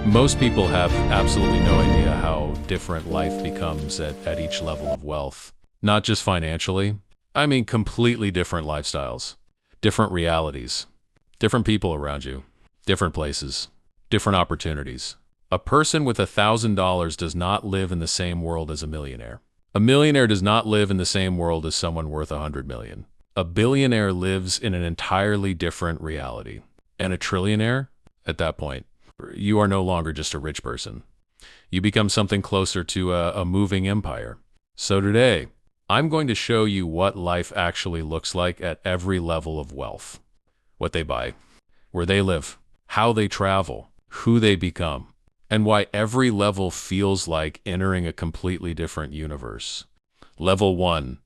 Most people have absolutely no idea how different life becomes at each level of wealth. Not just financially, I mean completely different lifestyles, different realities, different people around you, different places, different opportunities. A person with $1,000 does not live in the same world as a millionaire. A millionaire does not live in the same world as someone worth 100 million. A billionaire lives in an entirely different reality. And a trillionaire, at that point, you are no longer just a rich person. You become something closer to a moving empire. So today, I'm going to show you what life actually looks like at every level of wealth. What they buy, where they live, how they travel, who they become, and why every level feels like entering a completely different universe. Level 1.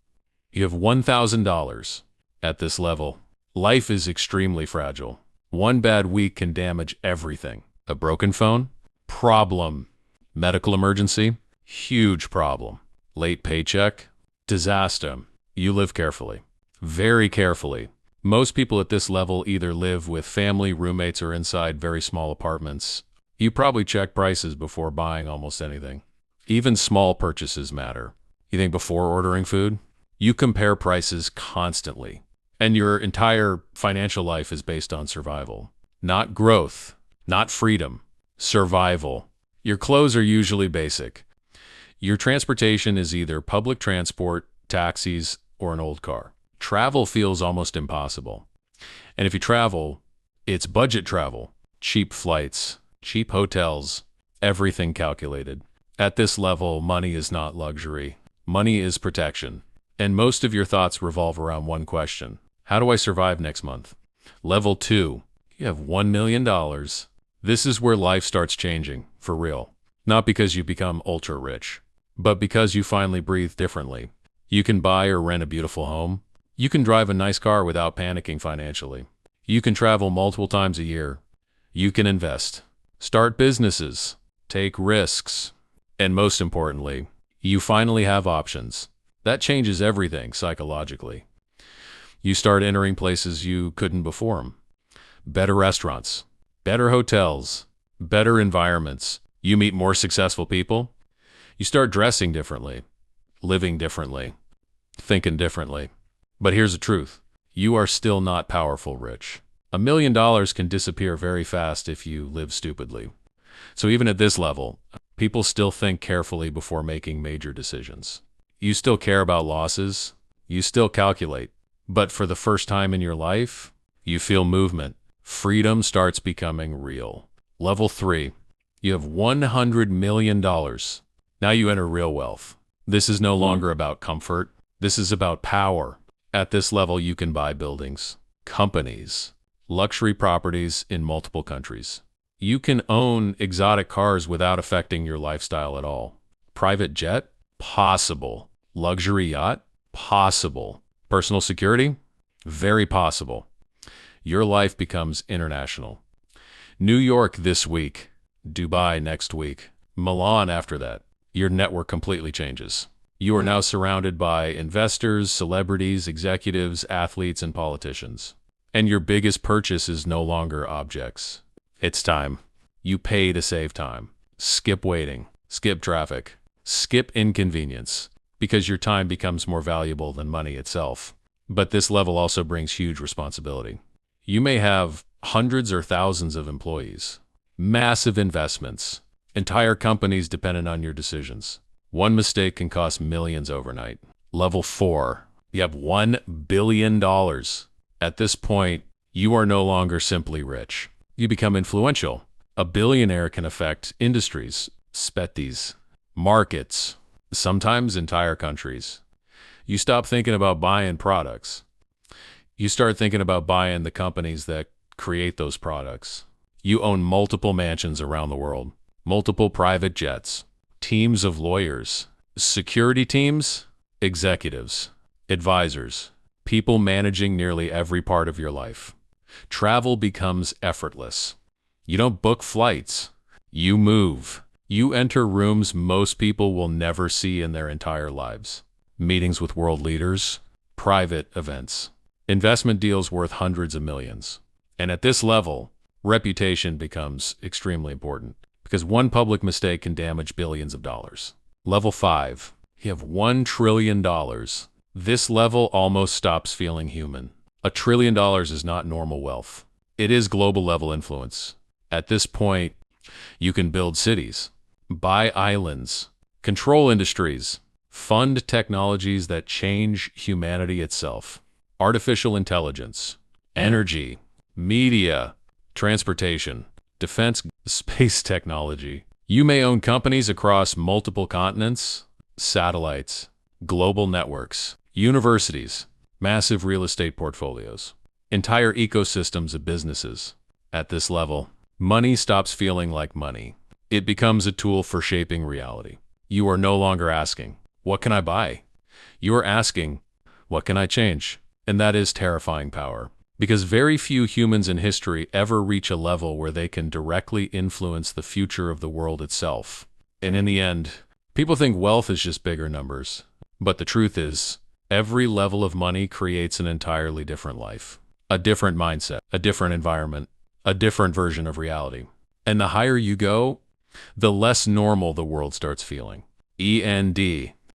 You have $1,000. At this level, life is extremely fragile. One bad week can damage everything. A broken phone? Problem. Medical emergency? Huge problem. Late paycheck? Disaster. You live carefully. Very carefully. Most people at this level either live with family, roommates, or inside very small apartments. You probably check prices before buying almost anything. Even small purchases matter. You think before ordering food? You compare prices constantly. And your entire financial life is based on survival. Not growth, not freedom, survival. Your clothes are usually basic. Your transportation is either public transport, taxis, or an old car. Travel feels almost impossible. And if you travel, it's budget travel, cheap flights, cheap hotels, everything calculated. At this level, money is not luxury. Money is protection. And most of your thoughts revolve around one question. How do I survive next month? Level 2. You have $1 million. This is where life starts changing, for real. Not because you become ultra rich, but because you finally breathe differently. You can buy or rent a beautiful home. You can drive a nice car without panicking financially. You can travel multiple times a year. You can invest, start businesses, take risks, and most importantly, you finally have options. That changes everything psychologically. You start entering places you couldn't before. Better restaurants, better hotels, better environments. You meet more successful people. You start dressing differently, living differently, thinking differently. But here's the truth. You are still not powerful rich. $1 million can disappear very fast if you live stupidly. So even at this level, people still think carefully before making major decisions. You still care about losses. You still calculate. But for the first time in your life, you feel movement. Freedom starts becoming real. Level 3. You have $100 million. Now you enter real wealth. This is no longer about comfort. This is about power. At this level, you can buy buildings, companies, luxury properties in multiple countries. You can own exotic cars without affecting your lifestyle at all. Private jet? Possible. Luxury yacht? Possible. Personal security? Very possible. Your life becomes international. New York this week, Dubai next week, Milan after that. Your network completely changes. You are now surrounded by investors, celebrities, executives, athletes, and politicians. And your biggest purchase is no longer objects. It's time. You pay to save time. Skip waiting. Skip traffic. Skip inconvenience. Because your time becomes more valuable than money itself. But this level also brings huge responsibility. You may have hundreds or thousands of employees, massive investments, entire companies dependent on your decisions. One mistake can cost millions overnight. Level 4. You have $1 billion. At this point, you are no longer simply rich. You become influential. A billionaire can affect industries, species, markets, sometimes entire countries. You stop thinking about buying products. You start thinking about buying the companies that create those products. You own multiple mansions around the world, multiple private jets, teams of lawyers, security teams, executives, advisors, people managing nearly every part of your life. Travel becomes effortless. You don't book flights. You move. You enter rooms most people will never see in their entire lives. Meetings with world leaders, private events, investment deals worth hundreds of millions. And at this level, reputation becomes extremely important. because one public mistake can damage billions of dollars. Level 5. You have $1 trillion. This level almost stops feeling human. $1 trillion is not normal wealth. It is global level influence. At this point, you can build cities, buy islands, control industries, fund technologies that change humanity itself. Artificial intelligence, energy, media, transportation, defense, space technology. You may own companies across multiple continents, satellites, global networks, universities, massive real estate portfolios, entire ecosystems of businesses. At this level, money stops feeling like money. It becomes a tool for shaping reality. You are no longer asking, what can I buy? You are asking, what can I change? And that is terrifying power, because very few humans in history ever reach a level where they can directly influence the future of the world itself. And in the end, people think wealth is just bigger numbers. But the truth is, every level of money creates an entirely different life, a different mindset, a different environment, a different version of reality. And the higher you go, the less normal the world starts feeling. END.